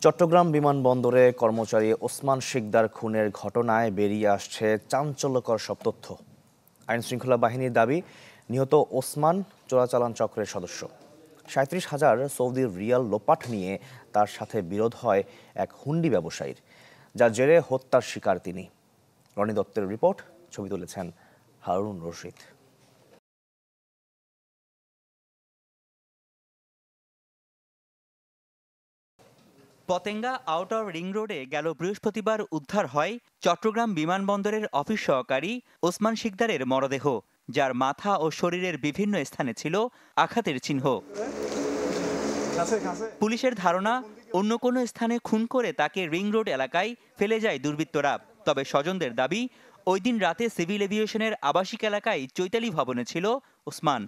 চট্টগ্রাম বিমানবন্দরে কর্মচারী ওসমান শিকদার খুনের ঘটনায় বেরিয়ে আসছে চাঞ্চল্যকর সব তথ্য। আইনশৃঙ্খলা বাহিনীর দাবি, নিহত ওসমান চোরাচালান চক্রের সদস্য। ৩৭,০০০ সৌদি রিয়াল লোপাট নিয়ে তার সাথে বিরোধ হয় এক হুন্ডি ব্যবসায়ীর, যার জেরে হত্যার শিকার তিনি। রনি দত্তের রিপোর্ট, ছবি তুলেছেন হারুন রশিদ। পতেঙ্গা আউটার রিং রোডে গেল বৃহস্পতিবার উদ্ধার হয় চট্টগ্রাম বিমানবন্দরের অফিস সহকারী ওসমান শিকদারের মরদেহ, যার মাথা ও শরীরের বিভিন্ন স্থানে ছিল আঘাতের চিহ্ন। পুলিশের ধারণা, অন্য কোনো স্থানে খুন করে তাকে রিং রোড এলাকায় ফেলে যায় দুর্বৃত্তরা। তবে স্বজনদের দাবি, ওই দিন রাতে সিভিল এভিয়েশনের আবাসিক এলাকায় চৈতালি ভবনে ছিল ওসমান।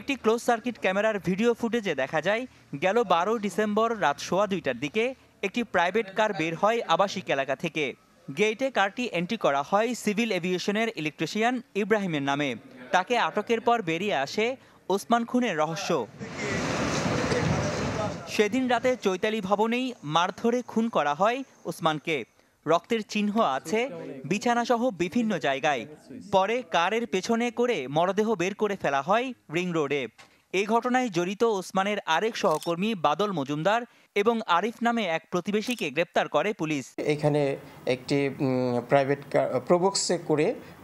একটি ক্লোজ সার্কিট ক্যামেরার ভিডিও ফুটেজে দেখা যায়, গেল 12 ডিসেম্বর রাত 2:15টার দিকে একটি প্রাইভেট কার বের হয় আবাসিক এলাকা থেকে। গেটে কারটি এন্ট্রি করা হয় সিভিল এভিয়েশনের ইলেকট্রিশিয়ান ইব্রাহিমের নামে। তাকে আটকের পর বেরিয়ে আসে ওসমান খুনের রহস্য। সেদিন রাতে চৈতালি ভবনেই মারধরে খুন করা হয় ওসমানকে। রক্তের চিহ্ন আছে বিছানাসহ বিভিন্ন জায়গায়। পরে কারের পেছনে করে মরদেহ বের করে ফেলা হয় রিং রোডে। এই ঘটনায় জড়িত ওসমানের আরেক সহকর্মী বাদল মজুমদার এবং আরিফ নামে এক প্রতিবেশীকে গ্রেপ্তার করে পুলিশ। এখানে একটি প্রাইভেট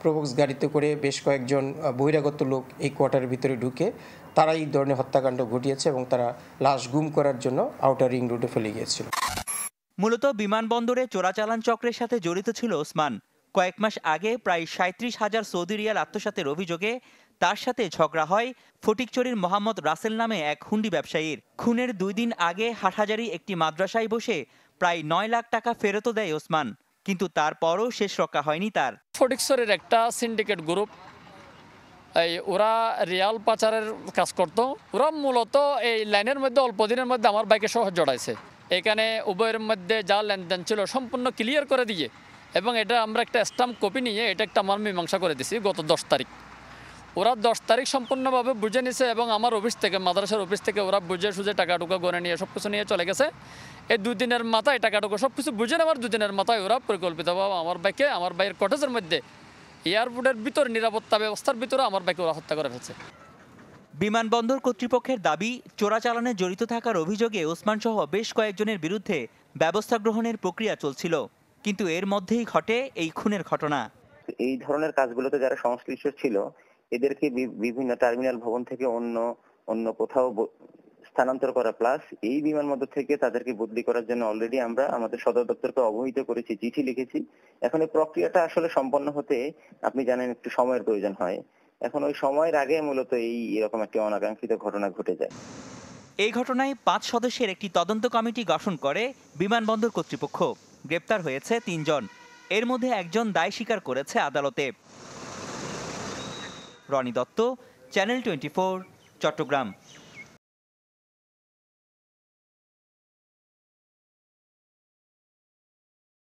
প্রোবক্স গাড়িতে করে বেশ কয়েকজন বহিরাগত লোক এই কোয়ার্টারের ভিতরে ঢুকে তারা এই ধরনের হত্যাকাণ্ড ঘটিয়েছে এবং তারা লাশ গুম করার জন্য আউটার রিং রোডে ফেলে গিয়েছিল। মূলত বিমানবন্দরে চোরাচালান চক্রের সাথে জড়িত ছিল ওসমান। কয়েক মাস আগে প্রায় ৩৭,০০০ সৌদি রিয়াল আত্মসাতের অভিযোগে তার সাথে ঝগড়া হয় ফটিকছড়ির মোহাম্মদ রাসেল নামে এক হুন্ডি ব্যবসায়ীর। খুনের 2 দিন আগে হাটহাজারী একটি মাদ্রাসায় বসে প্রায় 9 লাখ টাকা ফেরতও দেয় ওসমান, কিন্তু তারপরও শেষ রক্ষা হয়নি তার। ফটিকছড়ির একটা সিন্ডিকেট গ্রুপ, ওরা রিয়াল পাচারের কাজ করত। ওরা মূলত এই লাইনের মধ্যে অল্প দিনের মধ্যে আমার বাইকে সহ জড়াইছে। এখানে উভয়ের মধ্যে যা লেনদেন ছিল সম্পূর্ণ ক্লিয়ার করে দিয়ে এবং এটা আমরা একটা স্ট্যাম্প কপি নিয়ে এটা একটা আমার মীমাংসা করে দিছি গত 10 তারিখ। ওরা 10 তারিখ সম্পূর্ণভাবে বুঝে নিছে এবং আমার অফিস থেকে, মাদ্রাসার অফিস থেকে ওরা বুঝে সুঝে টাকা টুকা গনে নিয়ে সব কিছু নিয়ে চলে গেছে। এই 2 দিনের মাথায় টাকা টুকা সব কিছু বুঝে নেওয়ার 2 দিনের মাথায় ওরা পরিকল্পিতভাবে আমার বাইকে, আমার বাইয়ের কটেজের মধ্যে এয়ারপোর্টের ভিতর নিরাপত্তা ব্যবস্থার ভিতরে আমার বাইকে ওরা হত্যা করে ফেলছে। বিমানবন্দর কর্তৃপক্ষের দাবি, চোরাচালানে জড়িত থাকার অভিযোগে ওসমান সহ বেশ কয়েকজনের বিরুদ্ধে ব্যবস্থা গ্রহণের প্রক্রিয়া চলছিল, কিন্তু এর মধ্যেই ঘটে এই খুনের ঘটনা। এই ধরনের কাজগুলোতে যারা সংশ্লিষ্ট ছিল এদেরকে বিভিন্ন টার্মিনাল ভবন থেকে অন্য কোথাও স্থানান্তর করা, প্লাস এই বিমানবন্দর থেকে তাদেরকে বদলি করার জন্য অলরেডি আমরা আমাদের সদর দপ্তরকে অবহিত করেছি, চিঠি লিখেছি। এখন এই প্রক্রিয়াটা আসলে সম্পন্ন হতে আপনি জানেন একটু সময়ের প্রয়োজন হয়। এখন ওই সময়ের আগে মূলত এরকম একটি অনাকাঙ্ক্ষিত ঘটনা ঘটে যায়। এই ঘটনায় 5 সদস্যের একটি তদন্ত কমিটি গঠন করে বিমানবন্দর কর্তৃপক্ষ। গ্রেপ্তার হয়েছে 3 জন, এর মধ্যে একজন দায় স্বীকার করেছে আদালতে। রনি দত্ত, চ্যানেল 24, চট্টগ্রাম।